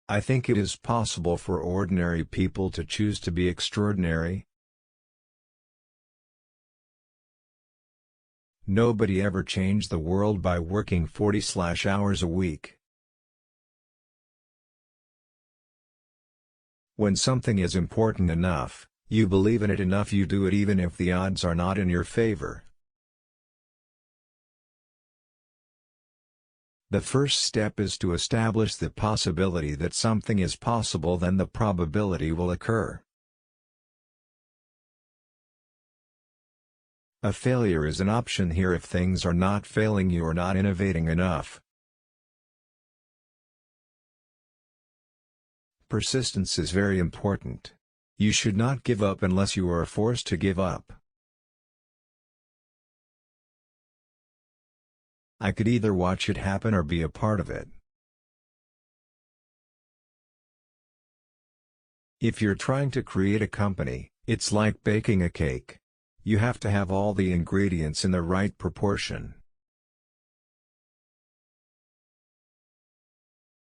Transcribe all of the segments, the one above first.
I think it is possible for ordinary people to choose to be extraordinary. Nobody ever changed the world by working 40-hours a week. When something is important enough, you believe in it enough, you do it even if the odds are not in your favor. The first step is to establish the possibility that something is possible, then the probability will occur. A failure is an option here if things are not failing you or not innovating enough. Persistence is very important. You should not give up unless you are forced to give up. I could either watch it happen or be a part of it. If you're trying to create a company, it's like baking a cake. You have to have all the ingredients in the right proportion.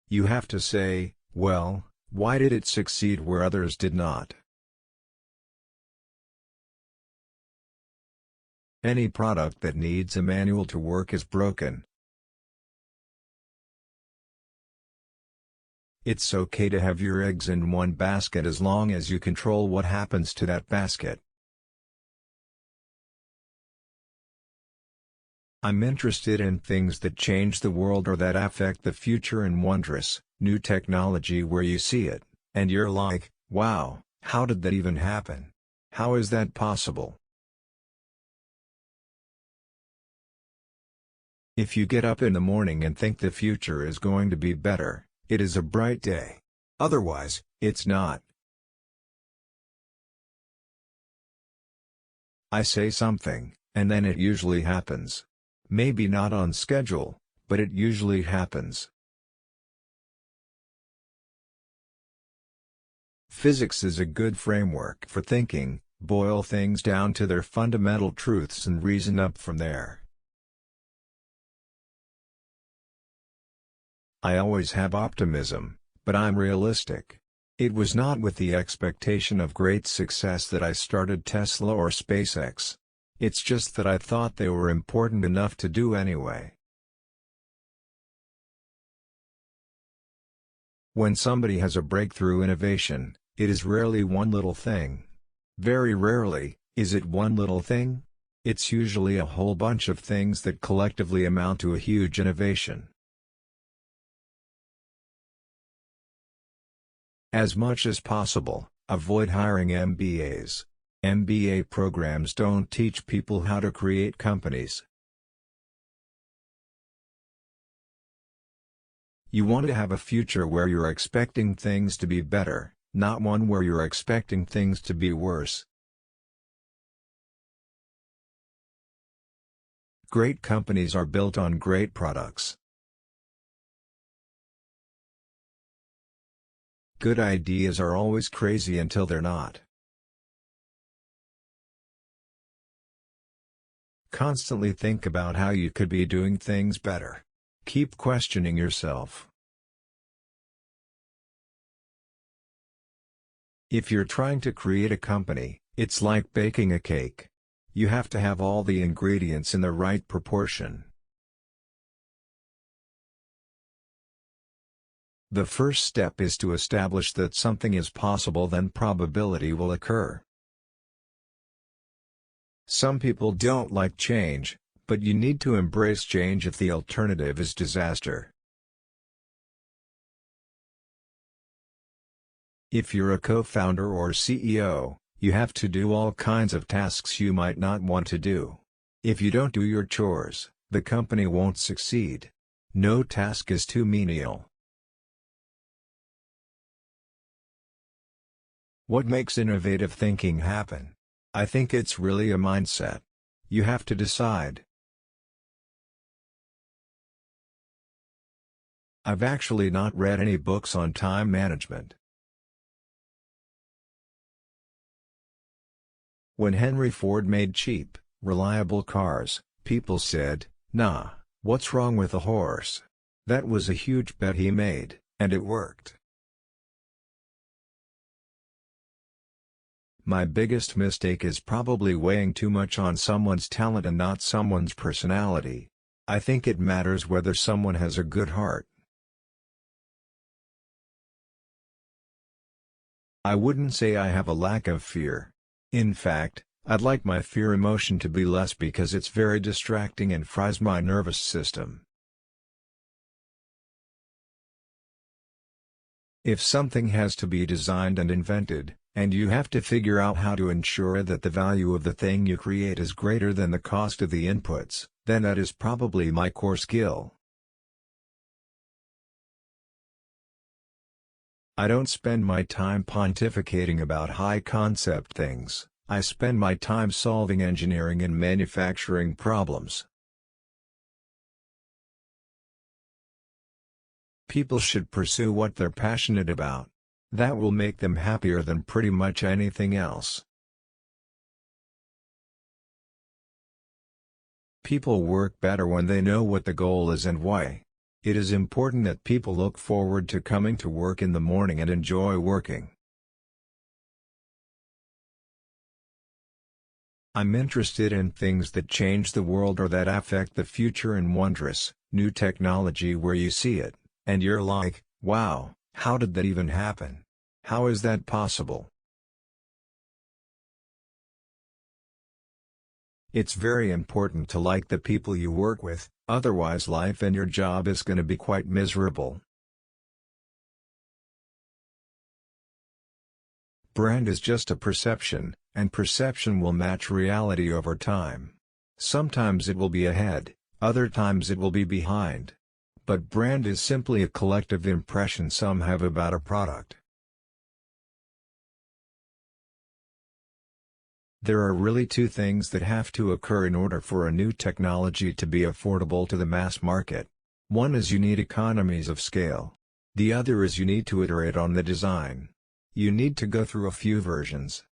You have to say, well, why did it succeed where others did not? Any product that needs a manual to work is broken. It's okay to have your eggs in one basket as long as you control what happens to that basket. I'm interested in things that change the world or that affect the future, and wondrous, new technology where you see it, and you're like, wow, how did that even happen? How is that possible? If you get up in the morning and think the future is going to be better, it is a bright day. Otherwise, it's not. I say something, and then it usually happens. Maybe not on schedule, but it usually happens. Physics is a good framework for thinking. Boil things down to their fundamental truths and reason up from there. I always have optimism, but I'm realistic. It was not with the expectation of great success that I started Tesla or SpaceX. It's just that I thought they were important enough to do anyway. When somebody has a breakthrough innovation, it is rarely one little thing. Very rarely, is it one little thing? It's usually a whole bunch of things that collectively amount to a huge innovation. As much as possible, avoid hiring MBAs. MBA programs don't teach people how to create companies. You want to have a future where you're expecting things to be better, not one where you're expecting things to be worse. Great companies are built on great products. Good ideas are always crazy until they're not. Constantly think about how you could be doing things better. Keep questioning yourself. If you're trying to create a company, it's like baking a cake. You have to have all the ingredients in the right proportion. The first step is to establish that something is possible, then probability will occur. Some people don't like change, but you need to embrace change if the alternative is disaster. If you're a co-founder or CEO, you have to do all kinds of tasks you might not want to do. If you don't do your chores, the company won't succeed. No task is too menial. What makes innovative thinking happen? I think it's really a mindset. You have to decide. I've actually not read any books on time management. When Henry Ford made cheap, reliable cars, people said, "Nah, what's wrong with a horse?" That was a huge bet he made, and it worked. My biggest mistake is probably weighing too much on someone's talent and not someone's personality. I think it matters whether someone has a good heart. I wouldn't say I have a lack of fear. In fact, I'd like my fear emotion to be less because it's very distracting and fries my nervous system. If something has to be designed and invented, and you have to figure out how to ensure that the value of the thing you create is greater than the cost of the inputs, then that is probably my core skill. I don't spend my time pontificating about high-concept things. I spend my time solving engineering and manufacturing problems. People should pursue what they're passionate about. That will make them happier than pretty much anything else. People work better when they know what the goal is and why. It is important that people look forward to coming to work in the morning and enjoy working. I'm interested in things that change the world or that affect the future and wondrous, new technology where you see it, and you're like, wow, how did that even happen? How is that possible? It's very important to like the people you work with, otherwise life and your job is going to be quite miserable. Brand is just a perception, and perception will match reality over time. Sometimes it will be ahead, other times it will be behind. But brand is simply a collective impression some have about a product. There are really two things that have to occur in order for a new technology to be affordable to the mass market. One is you need economies of scale. The other is you need to iterate on the design. You need to go through a few versions.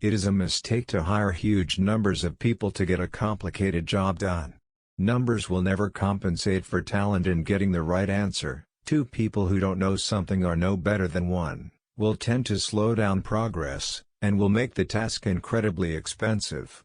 It is a mistake to hire huge numbers of people to get a complicated job done. Numbers will never compensate for talent in getting the right answer. Two people who don't know something or know better than one will tend to slow down progress, and will make the task incredibly expensive.